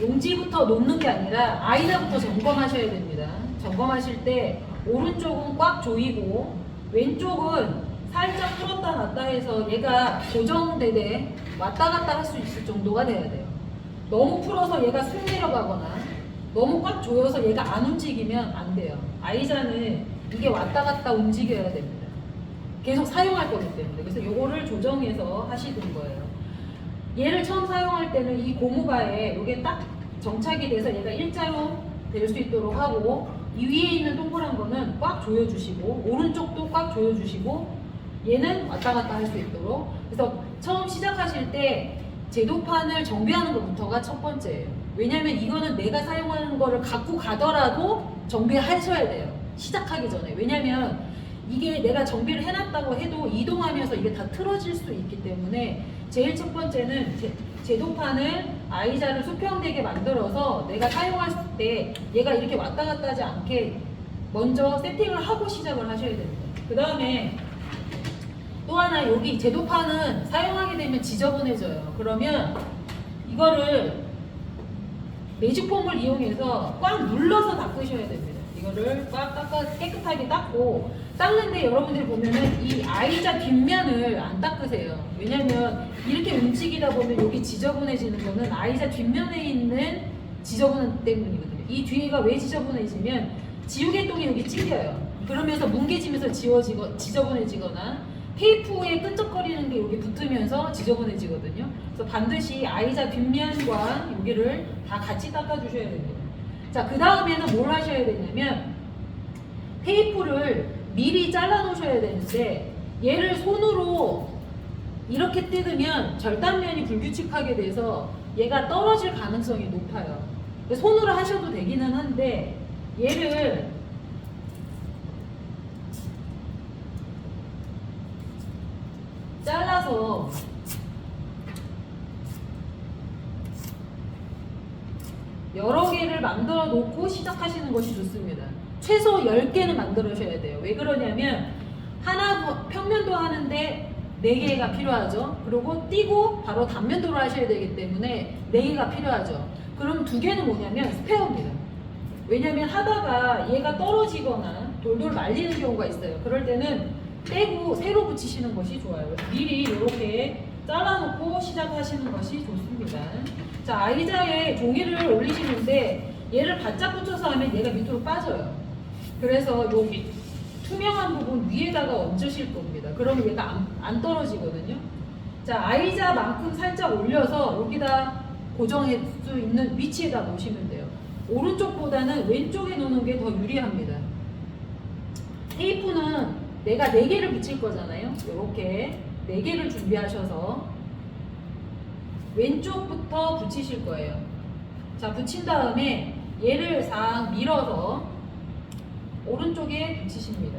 용지부터 놓는 게 아니라 아이자부터 점검하셔야 됩니다. 점검하실 때 오른쪽은 꽉 조이고 왼쪽은 살짝 풀었다 놨다 해서 얘가 고정되되 왔다 갔다 할 수 있을 정도가 돼야 돼요. 너무 풀어서 얘가 쑥 내려가거나 너무 꽉 조여서 얘가 안 움직이면 안 돼요. 아이자는 이게 왔다 갔다 움직여야 됩니다. 계속 사용할 거기 때문에. 그래서 요거를 조정해서 하시는 거예요. 얘를 처음 사용할 때는 이 고무바에 요게 딱 정착이 돼서 얘가 일자로 될 수 있도록 하고 이 위에 있는 동그란 거는 꽉 조여주시고 오른쪽도 꽉 조여주시고 얘는 왔다 갔다 할 수 있도록. 그래서 처음 시작하실 때 제도판을 정비하는 것부터가 첫 번째예요. 왜냐면 이거는 내가 사용하는 거를 갖고 가더라도 정비하셔야 돼요. 시작하기 전에. 왜냐면 이게 내가 정비를 해놨다고 해도 이동하면서 이게 다 틀어질 수 있기 때문에 제일 첫 번째는 제도판을 아이자를 수평되게 만들어서 내가 사용할 때 얘가 이렇게 왔다 갔다 하지 않게 먼저 세팅을 하고 시작을 하셔야 됩니다. 그 다음에 또 하나 여기 제도판은 사용하게 되면 지저분해져요. 그러면 이거를 매직폼을 이용해서 꽉 눌러서 닦으셔야 됩니다. 이거를 꽉 깨끗하게 닦고 닦는데 여러분들이 보면은 이 아이자 뒷면을 안 닦으세요. 왜냐면 이렇게 움직이다 보면 여기 지저분해지는 거는 아이자 뒷면에 있는 지저분 때문이거든요. 이 뒤에가 왜 지저분해지면 지우개똥이 여기 찔려요. 그러면서 뭉개지면서 지저분해지거나 테이프에 끈적거리는 게 여기 붙으면서 지저분해지거든요. 그래서 반드시 아이자 뒷면과 여기를 다 같이 닦아주셔야 됩니다. 자, 그 다음에는 뭘 하셔야 되냐면 테이프를 미리 잘라 놓으셔야 되는데 얘를 손으로 이렇게 뜯으면 절단면이 불규칙하게 돼서 얘가 떨어질 가능성이 높아요. 손으로 하셔도 되기는 한데 얘를 잘라서 여러 개를 만들어 놓고 시작하시는 것이 좋습니다. 최소 10개는 만들어셔야 돼요. 왜 그러냐면 하나 평면도 하는데 4개가 필요하죠. 그리고 띄고 바로 단면도를 하셔야 되기 때문에 4개가 필요하죠. 그럼 2개는 뭐냐면 스페어입니다. 왜냐면 하다가 얘가 떨어지거나 돌돌 말리는 경우가 있어요. 그럴 때는 떼고 새로 붙이시는 것이 좋아요. 미리 이렇게 잘라놓고 시작하시는 것이 좋습니다. 자, 아이자에 종이를 올리시는데 얘를 바짝 붙여서 하면 얘가 밑으로 빠져요. 그래서 여기 투명한 부분 위에다가 얹으실 겁니다. 그러면 얘가 안 떨어지거든요. 자, 아이자만큼 살짝 올려서 여기다 고정할 수 있는 위치에다 놓으시면 돼요. 오른쪽보다는 왼쪽에 놓는 게 더 유리합니다. 테이프는 내가 4개를 붙일 거잖아요. 이렇게 4개를 준비하셔서 왼쪽부터 붙이실 거예요. 자, 붙인 다음에 얘를 싹 밀어서 오른쪽에 붙이십니다.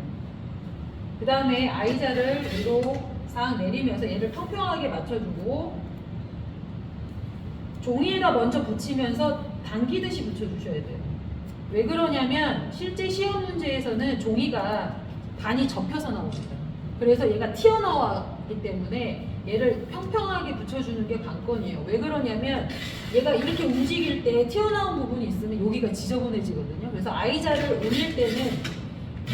그 다음에 아이자를 위로 싹 내리면서 얘를 평평하게 맞춰주고 종이에다 먼저 붙이면서 당기듯이 붙여주셔야 돼요. 왜 그러냐면 실제 시험 문제에서는 종이가 반이 접혀서 나옵니다. 그래서 얘가 튀어나왔기 때문에 얘를 평평하게 붙여주는 게 관건이에요. 왜 그러냐면 얘가 이렇게 움직일 때 튀어나온 부분이 있으면 여기가 지저분해지거든요. 그래서 아이자를 올릴 때는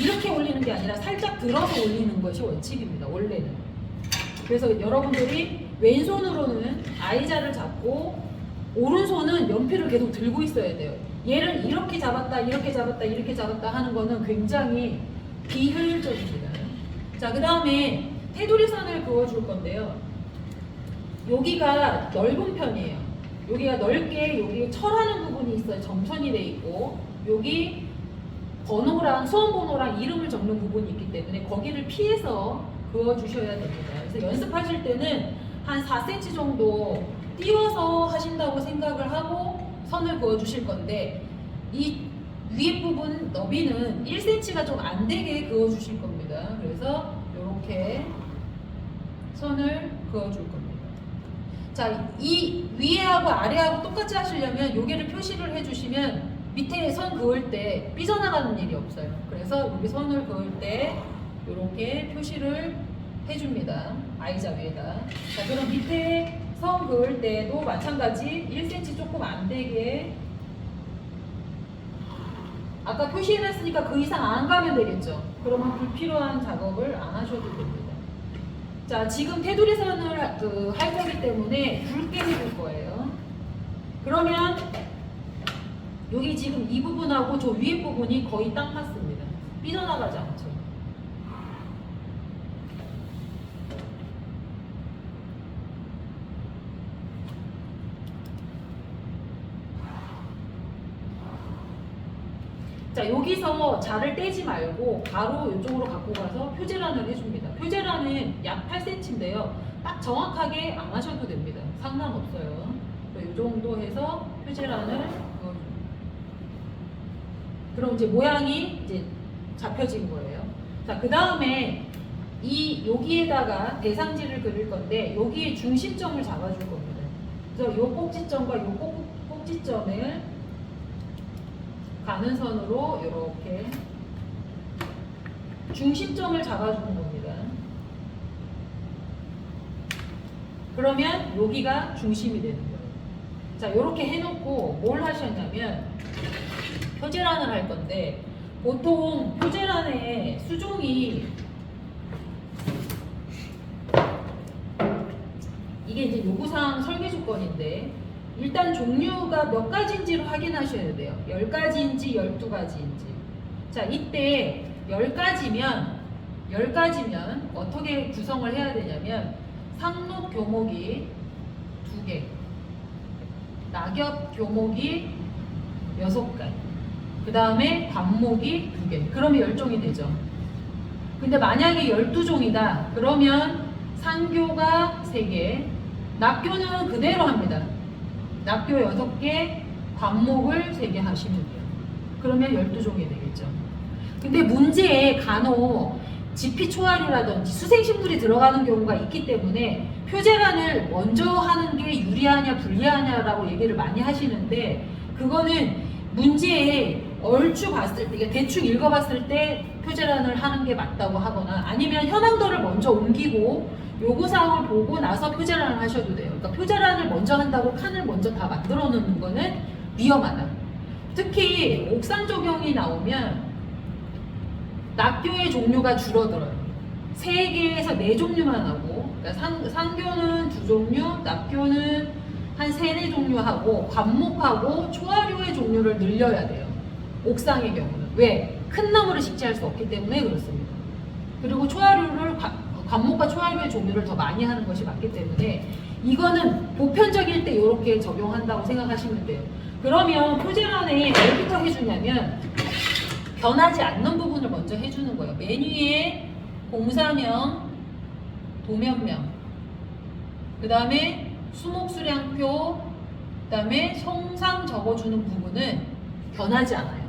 이렇게 올리는 게 아니라 살짝 들어서 올리는 것이 원칙입니다. 원래는. 그래서 여러분들이 왼손으로는 아이자를 잡고 오른손은 연필을 계속 들고 있어야 돼요. 얘를 이렇게 잡았다 이렇게 잡았다 이렇게 잡았다 하는 거는 굉장히 비효율적입니다. 자, 그 다음에 테두리선을 그어줄 건데요. 여기가 넓은 편이에요. 여기가 넓게 여기 철하는 부분이 있어요. 점선이 돼 있고 여기 번호랑 수험 번호랑 이름을 적는 부분이 있기 때문에 거기를 피해서 그어주셔야 됩니다. 그래서 연습하실 때는 한 4cm 정도 띄워서 하신다고 생각을 하고 선을 그어주실 건데 이 위에 부분 너비는 1cm가 좀 안 되게 그어주실 겁니다. 그래서 이렇게 선을 그어줄 겁니다. 자, 이 위에하고 아래하고 똑같이 하시려면 여기를 표시를 해주시면 밑에 선 그을 때 삐져나가는 일이 없어요. 그래서 여기 선을 그을 때 이렇게 표시를 해줍니다. 아이자 위에다. 자, 그럼 밑에 선 그을 때도 마찬가지 1cm 조금 안 되게 아까 표시해놨으니까 그 이상 안 가면 되겠죠. 그러면 불필요한 작업을 안 하셔도 됩니다. 자, 지금 테두리 선을 할 거기 때문에 굵게 해줄 거예요. 그러면 여기 지금 이 부분하고 저 위에 부분이 거의 딱 맞습니다. 삐져나가지 않죠. 자, 여기서 자를 떼지 말고 바로 이쪽으로 갖고 가서 표제란을 해줍니다. 표제란은 약 8cm인데요. 딱 정확하게 안 하셔도 됩니다. 상관없어요. 이 정도 해서 표제란을 넣어줍니다. 그럼 이제 모양이 이제 잡혀진 거예요. 자, 그 다음에 여기에다가 대상지를 그릴 건데 여기에 중심점을 잡아줄 겁니다. 그래서 이 꼭지점과 이 꼭지점을 가는 선으로 이렇게 중심점을 잡아주는 겁니다. 그러면 여기가 중심이 되는 거예요. 자, 이렇게 해놓고 뭘 하셨냐면 표제란을 할 건데 보통 표제란에 수종이 이게 이제 요구사항 설계 조건인데 일단 종류가 몇 가지인지를 확인하셔야 돼요. 10가지인지 12가지인지. 자, 이때 10가지면 어떻게 구성을 해야 되냐면 상록 교목이 2개, 낙엽 교목이 6가지, 그 다음에 관목이 2개. 그러면 10종이 되죠. 근데 만약에 12종이다. 그러면 상교가 3개, 낙교는 그대로 합니다. 낙교 6개, 관목을 3개 하시면 돼요. 그러면 12종이 되겠죠. 근데 문제에 간혹 지피초알이라든지 수생식물이 들어가는 경우가 있기 때문에 표제란을 먼저 하는 게 유리하냐 불리하냐라고 얘기를 많이 하시는데 그거는 문제에 얼추 봤을 때, 대충 읽어봤을 때 표제란을 하는 게 맞다고 하거나 아니면 현황도를 먼저 옮기고 요구사항을 보고 나서 표제란을 하셔도 돼요. 그러니까 표제란을 먼저 한다고 칸을 먼저 다 만들어 놓는 거는 위험하다. 특히 옥상 적용이 나오면 낙교의 종류가 줄어들어요. 3개에서 4종류만 하고, 그러니까 상교는 2종류, 낙교는 한 3, 4종류 하고 관목하고 초하류의 종류를 늘려야 돼요. 옥상의 경우는. 왜? 큰 나무를 식재할 수 없기 때문에 그렇습니다. 그리고 초하류를 관목과 초하류의 종류를 더 많이 하는 것이 맞기 때문에 이거는 보편적일 때 이렇게 적용한다고 생각하시면 돼요. 그러면 표제란에 뭘부터 해주냐면 변하지 않는 부분을 먼저 해주는 거예요. 맨 위에 공사명, 도면명, 그 다음에 수목수량표, 그 다음에 성상 적어주는 부분은 변하지 않아요.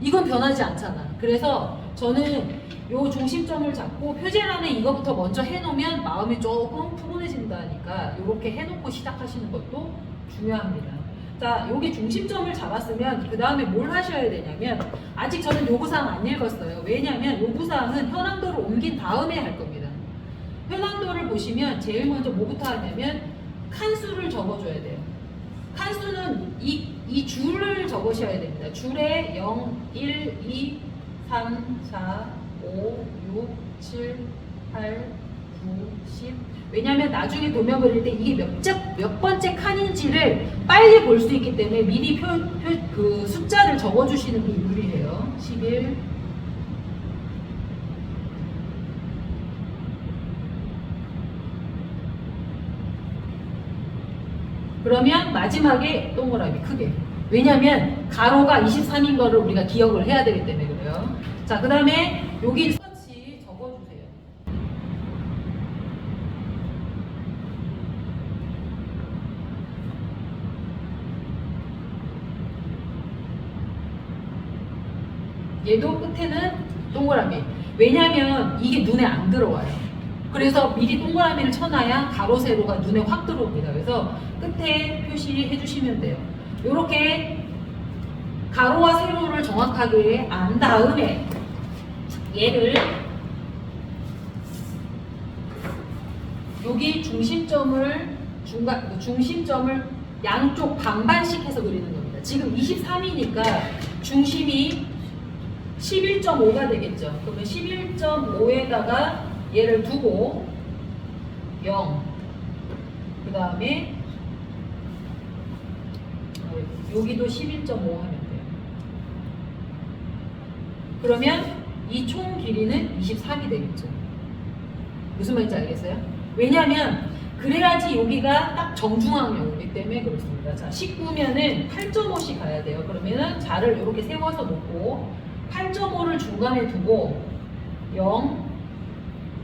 이건 변하지 않잖아. 그래서 저는 요 중심점을 잡고 표제란에 이거부터 먼저 해놓으면 마음이 조금 푸근해진다니까 이렇게 해놓고 시작하시는 것도 중요합니다. 자, 여기 중심점을 잡았으면 그 다음에 뭘 하셔야 되냐면 아직 저는 요구사항 안 읽었어요. 왜냐하면 요구사항은 현황도를 옮긴 다음에 할 겁니다. 현황도를 보시면 제일 먼저 뭐부터 하냐면 칸수를 적어줘야 돼요. 칸수는 이 줄을 적으셔야 됩니다. 줄에 0, 1, 2, 3, 4, 5, 6, 7, 8, 9, 10. 왜냐하면 나중에 도면 그릴 때 이게 몇 번째 칸인지를 빨리 볼 수 있기 때문에 미리 그 숫자를 적어주시는 게 유리해요. 11. 그러면 마지막에 동그라미 크게. 왜냐면 가로가 23인 거를 우리가 기억을 해야 되기 때문에 그래요. 자, 그 다음에 여기 똑같이 적어주세요. 얘도 끝에는 동그라미. 왜냐면 이게 눈에 안 들어와요. 그래서 미리 동그라미를 쳐놔야 가로 세로가 눈에 확 들어옵니다. 그래서 끝에 표시해 주시면 돼요. 이렇게 가로와 세로를 정확하게 안 다음에 얘를 여기 중심점을 중심점을 양쪽 반반씩 해서 그리는 겁니다. 지금 23이니까 중심이 11.5가 되겠죠. 그러면 11.5에다가 얘를 두고 0. 그 다음에 여기도 11.5 하면 돼요. 그러면 이 총 길이는 23이 되겠죠. 무슨 말인지 알겠어요? 왜냐하면 그래야지 여기가 딱 정중앙이기 때문에 그렇습니다. 자, 19면은 8.5씩 가야 돼요. 그러면은 자를 이렇게 세워서 놓고 8.5를 중간에 두고 0,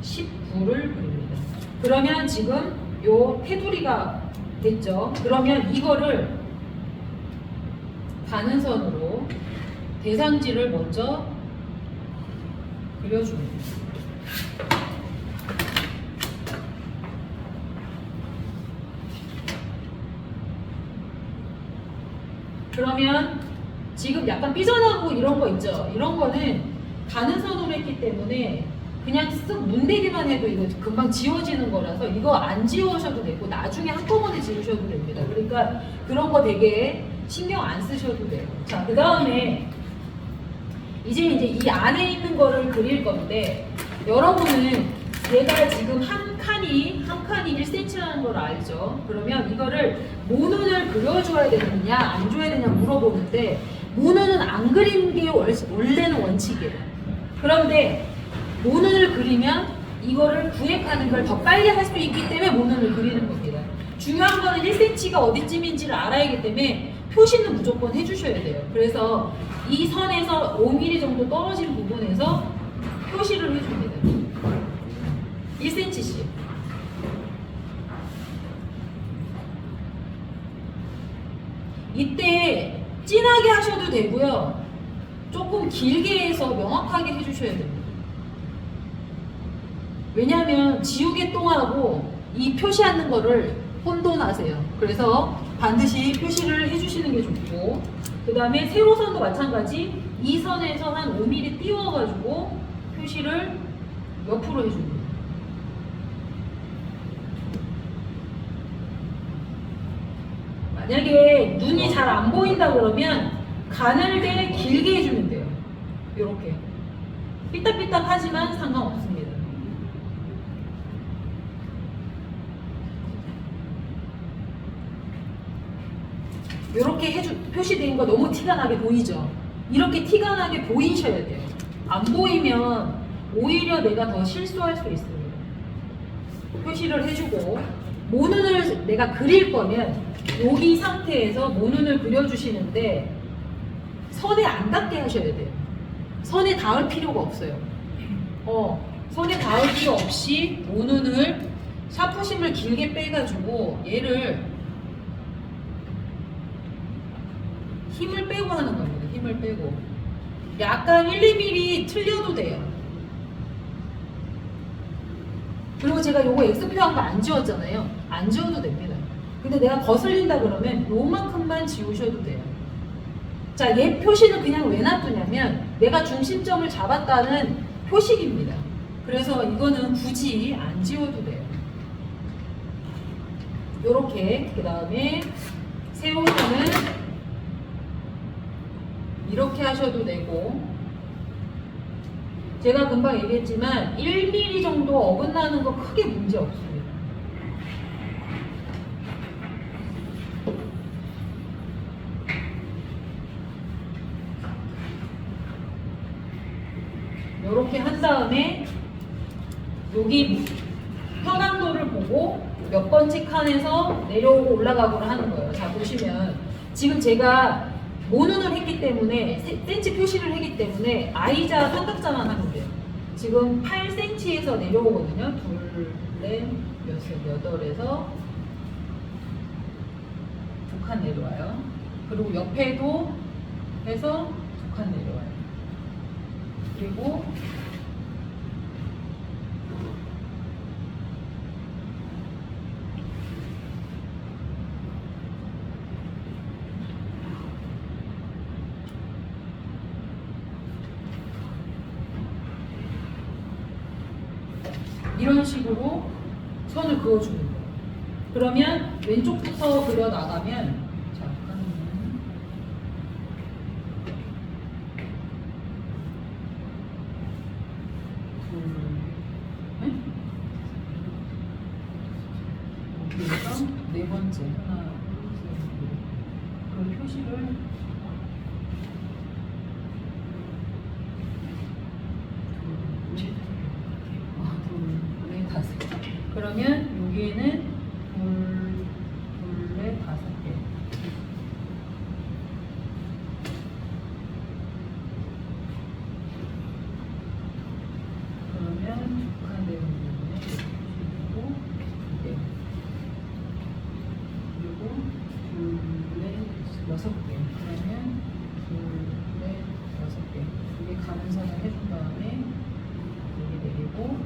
19를 그립니다. 그러면 지금 요 테두리가 됐죠. 그러면 이거를 가는 선으로 대상지를 먼저 그려줍니다. 그러면 지금 약간 삐져나고 이런 거 있죠? 이런 거는 가는 선으로 했기 때문에 그냥 쓱 문대기만 해도 이거 금방 지워지는 거라서 이거 안 지우셔도 되고 나중에 한꺼번에 지우셔도 됩니다. 그러니까 그런 거 되게 신경 안 쓰셔도 돼요. 자, 그 다음에 이제 이 안에 있는 거를 그릴 건데 여러분은 얘가 지금 한 칸이 1cm라는 걸 알죠? 그러면 이거를 모눈을 그려줘야 되느냐 안 줘야 되냐 물어보는데 모눈은 안 그리는 게 원래는 원칙이에요. 그런데 모눈을 그리면 이거를 구획하는 걸 더 빨리 할 수 있기 때문에 모눈을 그리는 겁니다. 중요한 거는 1cm가 어디쯤인지를 알아야 하기 때문에 표시는 무조건 해주셔야 돼요. 그래서 이 선에서 5mm 정도 떨어진 부분에서 표시를 해줍니다. 1cm씩. 이때 진하게 하셔도 되고요. 조금 길게 해서 명확하게 해주셔야 됩니다. 왜냐하면 지우개 똥하고 이 표시하는 거를 혼돈하세요. 그래서 반드시 표시를 해주시는 게 좋고, 그 다음에 세로선도 마찬가지 이 선에서 한 5mm 띄워가지고 표시를 옆으로 해줍니다. 만약에 눈이 잘 안 보인다 그러면 가늘게 길게 해주면 돼요. 이렇게 삐딱삐딱 하지만 상관없습니다. 이렇게 표시된 거 너무 티가 나게 보이죠? 이렇게 티가 나게 보이셔야 돼요. 안 보이면 오히려 내가 더 실수할 수 있습니다. 표시를 해주고, 모눈을 내가 그릴 거면 여기 상태에서 모눈을 그려주시는데 선에 안 닿게 하셔야 돼요. 선에 닿을 필요가 없어요. 선에 닿을 필요 없이 모눈을 샤프심을 길게 빼가지고 얘를 힘을 빼고 하는 겁니다. 힘을 빼고. 약간 1, 2mm 틀려도 돼요. 그리고 제가 요거 X표한 거 안 지웠잖아요. 안 지워도 됩니다. 근데 내가 거슬린다 그러면 요만큼만 지우셔도 돼요. 자, 얘 표시는 그냥 왜 놔두냐면 내가 중심점을 잡았다는 표식입니다. 그래서 이거는 굳이 안 지워도 돼요. 요렇게. 그 다음에 세우면은 이렇게 하셔도 되고, 제가 금방 얘기했지만 1mm 정도 어긋나는 거 크게 문제 없습니다. 이렇게 한 다음에 여기 평강도를 보고 몇 번째 칸에서 내려오고 올라가고를 하는 거예요. 자, 보시면 지금 제가 모눈을 했기 때문에 센치 표시를 했기 때문에 I자 삼각자만 하면 돼요. 지금 8cm에서 내려오거든요. 둘, 넷, 여섯, 여덟에서 2칸 내려와요. 그리고 옆에도 해서 2칸 내려와요. 그리고 이런 식으로 선을 그어주는 거예요. 그러면 왼쪽부터 그려 나가면 잠깐만. 여기에서 네 번째 하나, 둘, 셋, 넷. 그 표시를 둘, 넷, 다섯. 그러면 여기에는 둘, 넷, 다섯 개. 그러면 북한 대문에 그리고 두 개. 그리고 둘, 넷, 여섯 개. 그러면 둘, 넷, 여섯 개. 이게 가능선을 해준 다음에 여기 내리고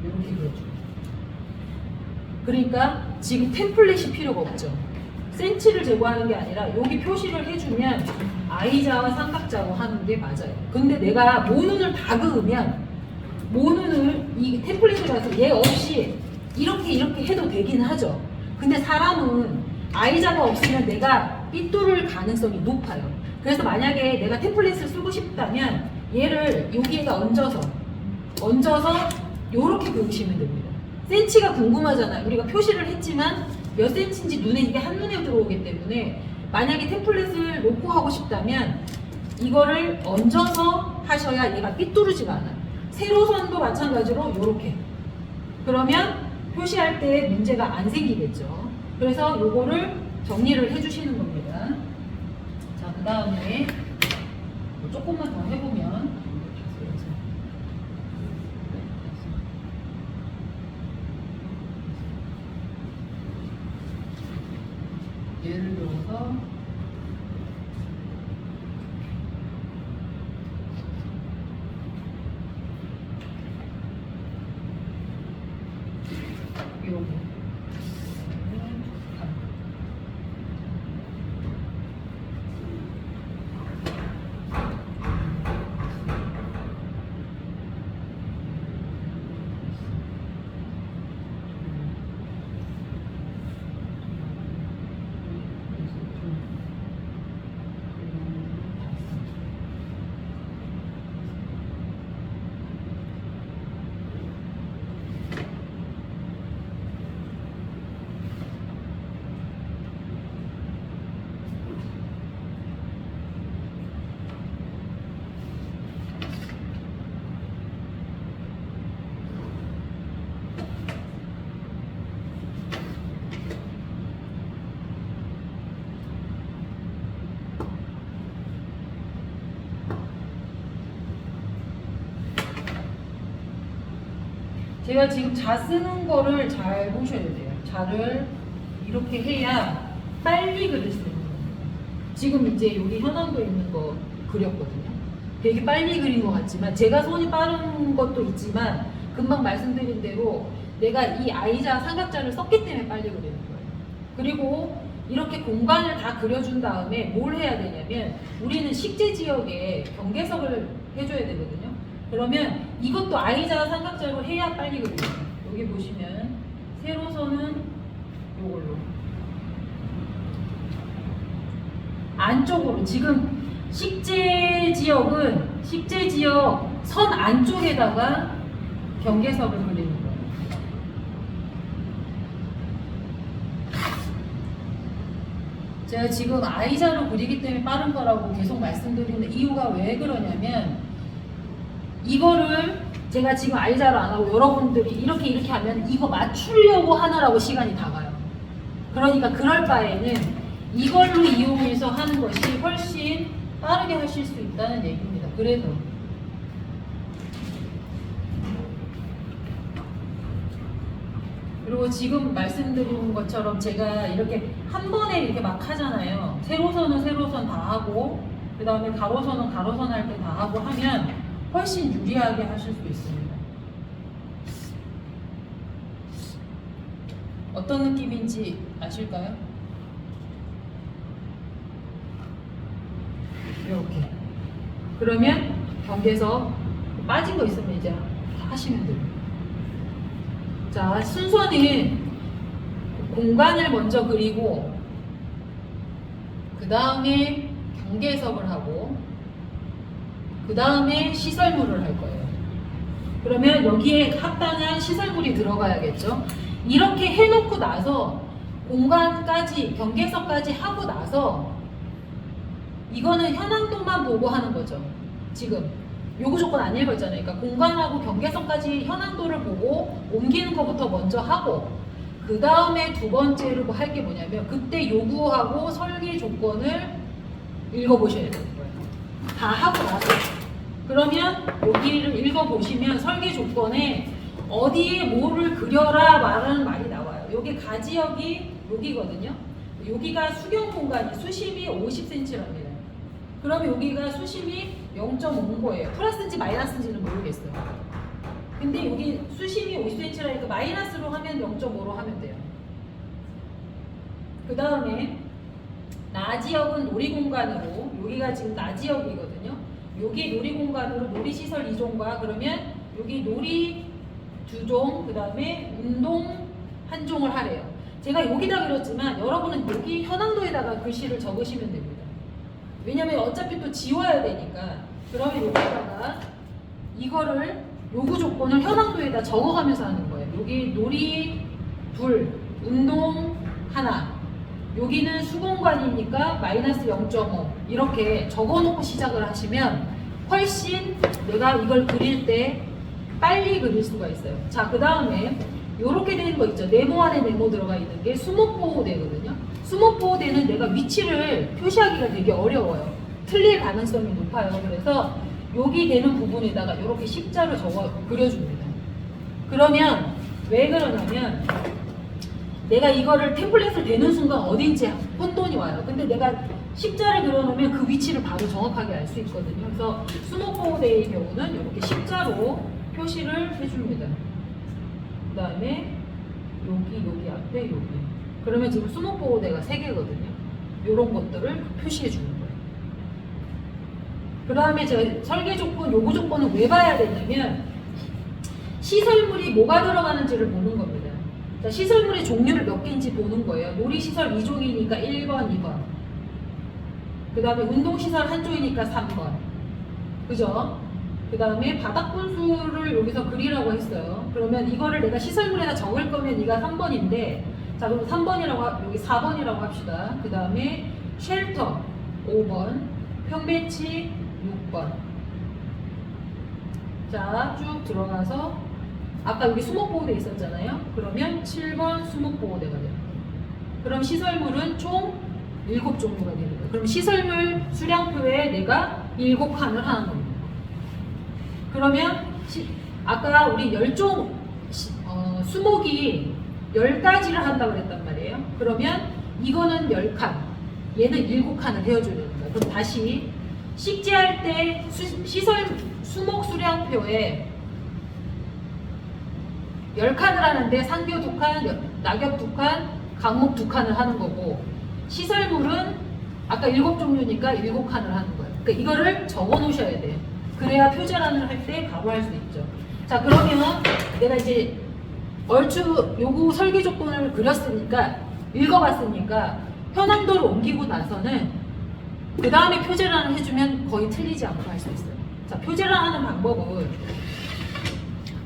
이렇게 그려줘. 그러니까 지금 템플릿이 필요가 없죠. 센치를 제거하는 게 아니라 여기 표시를 해주면 I자와 삼각자로 하는 게 맞아요. 근데 내가 모눈을 다 그으면 모눈을 이 템플릿을 가서 얘 없이 이렇게 해도 되긴 하죠. 근데 사람은 I자가 없으면 내가 삐뚤을 가능성이 높아요. 그래서 만약에 내가 템플릿을 쓰고 싶다면 얘를 여기에다 얹어서 이렇게 그으시면 됩니다. 센치가 궁금하잖아요. 우리가 표시를 했지만 몇 센치인지 눈에 이게 한눈에 들어오기 때문에 만약에 템플릿을 놓고 하고 싶다면 이거를 얹어서 하셔야 얘가 삐뚤어지가 않아요. 세로선도 마찬가지로 이렇게. 그러면 표시할 때 문제가 안 생기겠죠. 그래서 요거를 정리를 해주시는 겁니다. 자, 그 다음에 조금만 더 해보면 예를 들어서 이렇게 제가 지금 자 쓰는 거를 잘 보셔야 돼요. 자를 이렇게 해야 빨리 그릴 수 있는 거예요. 지금 이제 여기 현황도에 있는 거 그렸거든요. 되게 빨리 그린 것 같지만 제가 손이 빠른 것도 있지만 금방 말씀드린 대로 내가 이 I자 삼각자를 썼기 때문에 빨리 그리는 거예요. 그리고 이렇게 공간을 다 그려준 다음에 뭘 해야 되냐면 우리는 식재 지역에 경계석을 해줘야 되거든요. 그러면 이것도 I자 삼각자로 해야 빨리 그려요. 여기 보시면 세로선은 요걸로 안쪽으로 지금 식재 지역은 식재 지역 선 안쪽에다가 경계석을 그리는 거예요. 제가 지금 I자로 그리기 때문에 빠른 거라고 계속 말씀드리는 이유가 왜 그러냐면 이거를 제가 지금 I자로 안 하고 여러분들이 이렇게 하면 이거 맞추려고 하느라고 시간이 다 가요. 그러니까 그럴 바에는 이걸로 이용해서 하는 것이 훨씬 빠르게 하실 수 있다는 얘기입니다. 그래서 그리고 지금 말씀드린 것처럼 제가 이렇게 한 번에 이렇게 막 하잖아요. 세로선은 세로선 다 하고 그 다음에 가로선은 가로선 할 때 다 하고 하면 훨씬 유리하게 하실 수 있습니다. 어떤 느낌인지 아실까요? 이렇게. 그러면 경계에서 빠진 거 있으면 이제 하시면 돼요. 자, 순서는 공간을 먼저 그리고 그 다음에 경계석을 하고 그 다음에 시설물을 할 거예요. 그러면 여기에 합당한 시설물이 들어가야겠죠. 이렇게 해놓고 나서 공간까지 경계석까지 하고 나서 이거는 현황도만 보고 하는 거죠. 지금 요구 조건 안 읽었잖아요. 그러니까 공간하고 경계석까지 현황도를 보고 옮기는 것부터 먼저 하고 그 다음에 두 번째로 할 게 뭐냐면 그때 요구하고 설계 조건을 읽어보셔야 되는 거예요. 다 하고 나서 그러면 여기를 읽어보시면 설계 조건에 어디에 뭐를 그려라 말하는 말이 나와요. 여기 가지역이 여기거든요. 여기가 수경 공간이 수심이 50cm랍니다. 그럼 여기가 수심이 0.5인 거예요. 플러스인지 마이너스인지는 모르겠어요. 근데 여기 수심이 50cm라니까 마이너스로 하면 0.5로 하면 돼요. 그 다음에 나지역은 놀이공간으로 여기가 지금 나지역이거든요. 여기 놀이공간으로 놀이시설 2종과 그러면 여기 놀이 2종 그 다음에 운동 1종을 하래요. 제가 여기다 그렸지만 여러분은 여기 현황도에다가 글씨를 적으시면 됩니다. 왜냐면 어차피 또 지워야 되니까. 그러면 여기다가 이거를 요구 조건을 현황도에다 적어가면서 하는 거예요. 여기 놀이 2, 운동 1, 여기는 수공간이니까 마이너스 0.5 이렇게 적어놓고 시작을 하시면 훨씬 내가 이걸 그릴 때 빨리 그릴 수가 있어요. 자, 그 다음에 이렇게 되는 거 있죠. 네모 안에 네모 들어가 있는 게 수목보호대거든요. 수목보호대는 내가 위치를 표시하기가 되게 어려워요. 틀릴 가능성이 높아요. 그래서 여기 되는 부분에다가 이렇게 십자로 적어 그려줍니다. 그러면 왜 그러냐면 내가 이거를 템플릿을 대는 순간 어딘지 혼돈이 와요. 근데 내가 십자를 그려놓으면 그 위치를 바로 정확하게 알 수 있거든요. 그래서 수목보호대의 경우는 이렇게 십자로 표시를 해줍니다. 그 다음에 여기 앞에 여기. 그러면 지금 수목보호대가 3개거든요. 이런 것들을 표시해 주는 거예요. 그 다음에 제가 설계 조건, 요구 조건은 왜 봐야 되냐면 시설물이 뭐가 들어가는지를 보는 겁니다. 자, 시설물의 종류를 몇 개인지 보는 거예요. 놀이시설 2종이니까 1번, 2번. 그 다음에 운동시설 1종이니까 3번. 그죠? 그 다음에 바닥분수를 여기서 그리라고 했어요. 그러면 이거를 내가 시설물에다 적을 거면 이가 3번인데 자, 그럼 3번이라고, 여기 4번이라고 합시다. 그 다음에 쉘터 5번, 평배치 6번. 자, 쭉 들어가서 아까 여기 수목보호대 있었잖아요. 그러면 7번 수목보호대가 돼요. 그럼 시설물은 총 7종류가 되는 거예요. 그럼 시설물 수량표에 내가 7칸을 하는 겁니다. 그러면 아까 우리 10종 수목이 10가지를 한다고 그랬단 말이에요. 그러면 이거는 10칸, 얘는 7칸을 헤어줘야 되는 거예요. 그럼 다시 식재할 때 시설 수목 수량표에 10칸을 하는데 상교 2칸, 낙엽 2칸, 강목 2칸을 하는 거고 시설물은 아까 7종류니까 7칸을 하는 거예요. 그러니까 이거를 적어 놓으셔야 돼요. 그래야 표제란을 할 때 바로 할 수 있죠. 자, 그러면 내가 이제 얼추 요구 설계 조건을 그렸으니까 읽어봤으니까 현황도를 옮기고 나서는 그 다음에 표제란을 해주면 거의 틀리지 않고 할 수 있어요. 자, 표제란 하는 방법은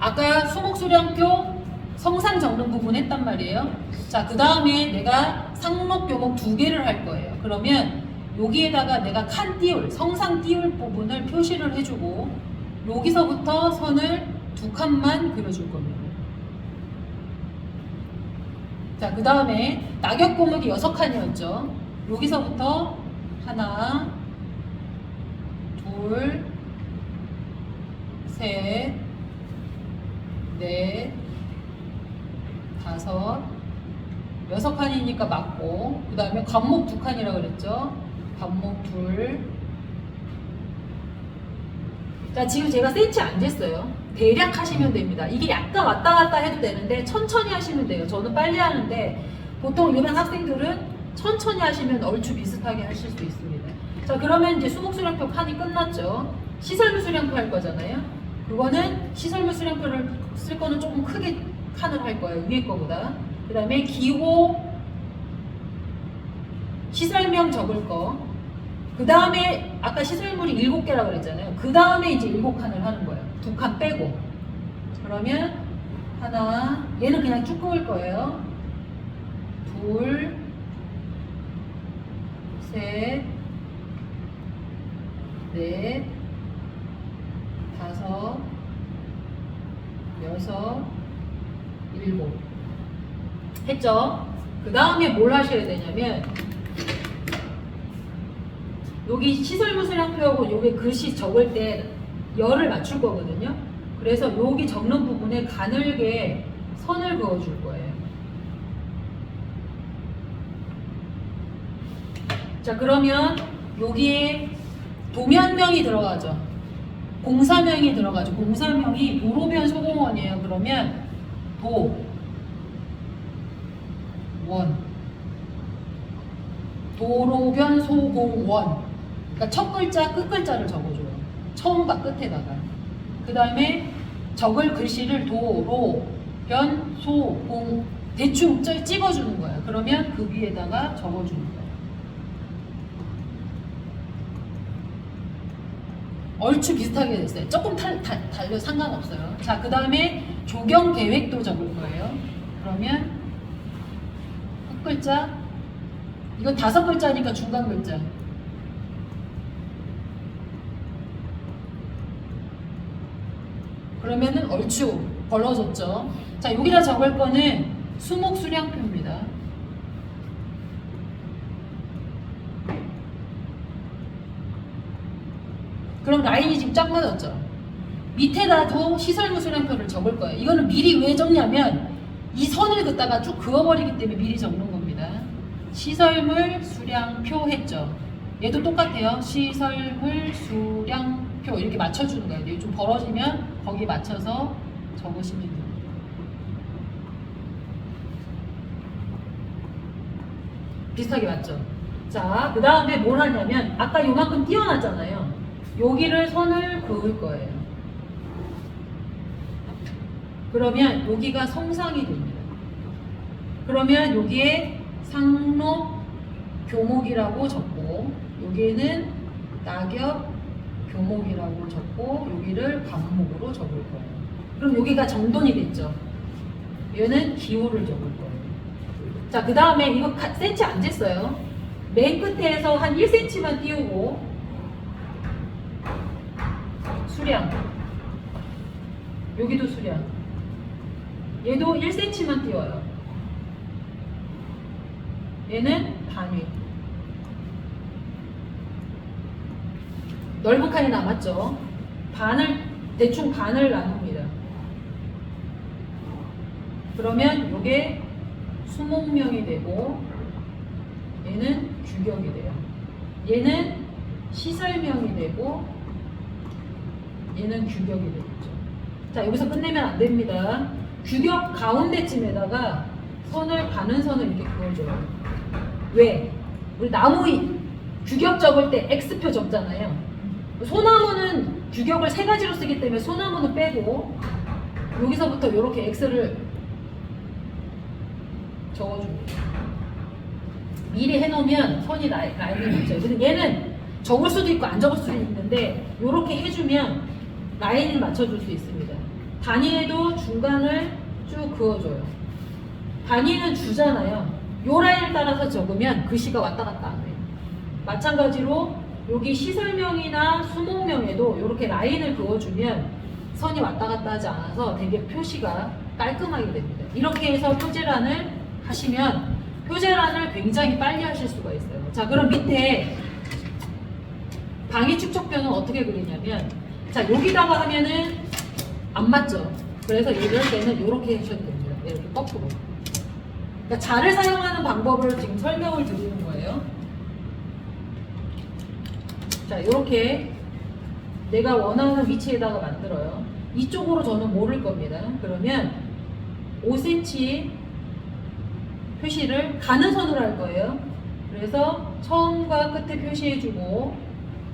아까 수목수량표 성상 적는 부분 했단 말이에요. 자, 그 다음에 내가 상록, 교목 2개를 할 거예요. 그러면 여기에다가 내가 칸 띄울, 성상 띄울 부분을 표시를 해주고 여기서부터 선을 2칸만 그려줄 겁니다. 자, 그 다음에 낙엽 고목이 6칸이었죠. 여기서부터 하나, 둘, 셋, 넷, 5, 6칸이니까 맞고 그 다음에 관목 2칸이라고 그랬죠. 관목 2. 자, 지금 제가 센치 안 쟀어요. 대략 하시면 됩니다. 이게 약간 왔다 갔다 해도 되는데 천천히 하시면 돼요. 저는 빨리 하는데 보통 일반 학생들은 천천히 하시면 얼추 비슷하게 하실 수 있습니다. 자, 그러면 이제 수목수량표 칸이 끝났죠. 시설물 수량표 할 거잖아요. 그거는 시설물 수량표를 쓸 거는 조금 크게 칸을 할 거예요. 위에 거보다. 그 다음에 기호 시설명 적을 거. 그 다음에 아까 시설물이 7개라고 그랬잖아요. 그 다음에 이제 7칸을 하는 거예요. 2칸 빼고. 그러면 하나, 얘는 그냥 쭉 그을 거예요. 둘, 셋, 넷, 다섯, 여섯, 일곱. 했죠? 그 다음에 뭘 하셔야 되냐면 여기 시설무수량표하고 여기 글씨 적을 때 열을 맞출 거거든요. 그래서 여기 적는 부분에 가늘게 선을 그어줄 거예요. 자, 그러면 여기에 도면명이 들어가죠. 공사명이 들어가죠. 공사명이 도로변 소공원이에요. 그러면 도로변 소공원. 그러니까 첫 글자, 끝 글자를 적어줘요. 처음과 끝에다가. 그 다음에 적을 글씨를 도로변 소공 대충 찍어주는 거예요. 그러면 그 위에다가 적어주는 거예요. 얼추 비슷하게 됐어요. 조금 달려 상관없어요. 자, 그 다음에 조경 계획도 적을 거예요. 그러면 끝 글자, 이거 5글자니까 중간 글자. 그러면은 얼추 벌어졌죠. 자, 여기다 적을 거는 수목 수량표입니다. 그럼 라인이 지금 쫙 맞았죠. 밑에다도 시설물 수량표를 적을 거예요. 이거는 미리 왜 적냐면 이 선을 긋다가 쭉 그어버리기 때문에 미리 적는 겁니다. 시설물 수량표 했죠. 얘도 똑같아요. 시설물 수량표 이렇게 맞춰주는 거예요. 이게 좀 벌어지면 거기에 맞춰서 적으시면 돼요. 비슷하게 맞죠? 자, 그 다음에 뭘 하냐면 아까 요만큼 띄어놨잖아요. 여기를 선을 그을 거예요. 그러면 여기가 성상이 됩니다. 그러면 여기에 상록 교목이라고 적고 여기에는 낙엽 교목이라고 적고 여기를 관목으로 적을 거예요. 그럼 여기가 정돈이 됐죠. 얘는 기호를 적을 거예요. 자, 그 다음에 이거 센치 안 쟀어요. 맨 끝에서 한 1cm만 띄우고 수량, 여기도 수량, 얘도 1cm만 띄워요. 얘는 단위. 넓은 칸이 남았죠. 대충 반을 나눕니다. 그러면 이게 수목명이 되고 얘는 규격이 돼요. 얘는 시설명이 되고 얘는 규격이 되겠죠. 자, 여기서 끝내면 안 됩니다. 규격 가운데쯤에다가 선을 가는 선을 이렇게 그어줘요. 왜? 우리 나무 규격 적을 때 X표 적잖아요. 소나무는 규격을 3가지로 쓰기 때문에 소나무는 빼고 여기서부터 이렇게 X를 적어줍니다. 미리 해놓으면 선이 라인이 있죠. 근데 얘는 적을 수도 있고 안 적을 수도 있는데 이렇게 해주면 라인을 맞춰줄 수 있습니다. 단위에도 중간을 쭉 그어줘요. 단위는 주잖아요. 요 라인을 따라서 적으면 글씨가 왔다 갔다 안 돼요. 마찬가지로 여기 시설명이나 수목명에도 이렇게 라인을 그어주면 선이 왔다 갔다 하지 않아서 되게 표시가 깔끔하게 됩니다. 이렇게 해서 표제란을 하시면 표제란을 굉장히 빨리 하실 수가 있어요. 자, 그럼 밑에 방위 축척표는 어떻게 그리냐면 자, 여기다가 하면은 안 맞죠. 그래서 이럴 때는 이렇게 하셔도 됩니다. 이렇게 거꾸로. 그러니까 자를 사용하는 방법을 지금 설명을 드리는 거예요. 자, 이렇게 내가 원하는 위치에다가 만들어요. 이쪽으로 저는 모를 겁니다. 그러면 5cm 표시를 가는 선으로 할 거예요. 그래서 처음과 끝에 표시해주고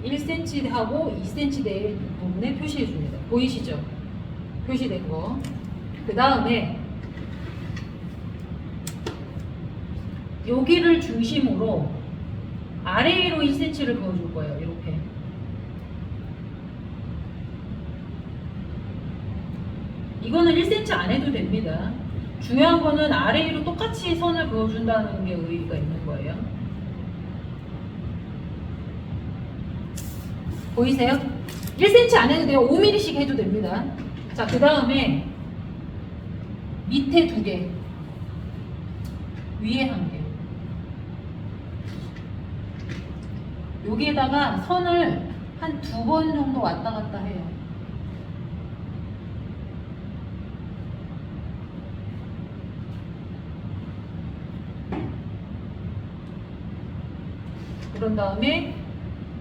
1cm 하고 2cm 내의 부분에 표시해줍니다. 보이시죠? 표시된 거. 그 다음에 여기를 중심으로 아래 위로 1cm를 그어줄 거예요. 이렇게. 이거는 1cm 안 해도 됩니다. 중요한 거는 아래 위로 똑같이 선을 그어준다는 게 의의가 있는 거예요. 보이세요? 1cm 안 해도 돼요. 5mm씩 해도 됩니다. 자, 그 다음에 밑에 2개, 위에 1개. 여기에다가 선을 한 2번 정도 왔다 갔다 해요. 그런 다음에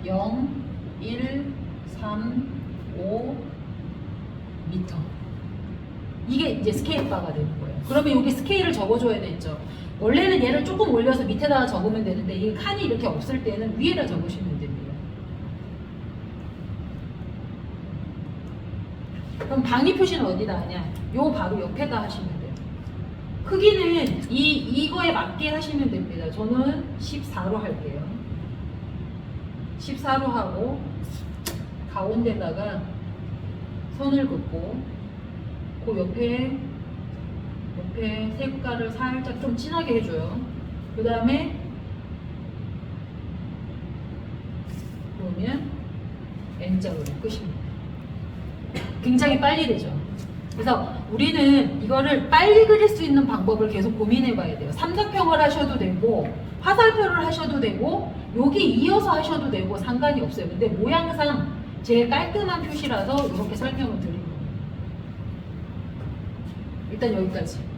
0, 1, 3, 5 미터. 이게 이제 스케일 바가 되는 거예요. 그러면 여기 스케일을 적어줘야 되죠. 원래는 얘를 조금 올려서 밑에다가 적으면 되는데 이 칸이 이렇게 없을 때는 위에다 적으시면 됩니다. 그럼 방위 표시는 어디다 하냐? 요 바로 옆에다 하시면 돼요. 크기는 이거에 맞게 하시면 됩니다. 저는 14로 할게요. 14로 하고 가운데다가 선을 긋고 그 옆에 색깔을 살짝 좀 진하게 해줘요. 그 다음에 보면 N자로 끝입니다. 굉장히 빨리 되죠. 그래서 우리는 이거를 빨리 그릴 수 있는 방법을 계속 고민해 봐야 돼요. 삼각형을 하셔도 되고 화살표를 하셔도 되고 여기 이어서 하셔도 되고 상관이 없어요. 근데 모양상 제일 깔끔한 표시라서 이렇게 설명을 드린 거예요. 일단 여기까지.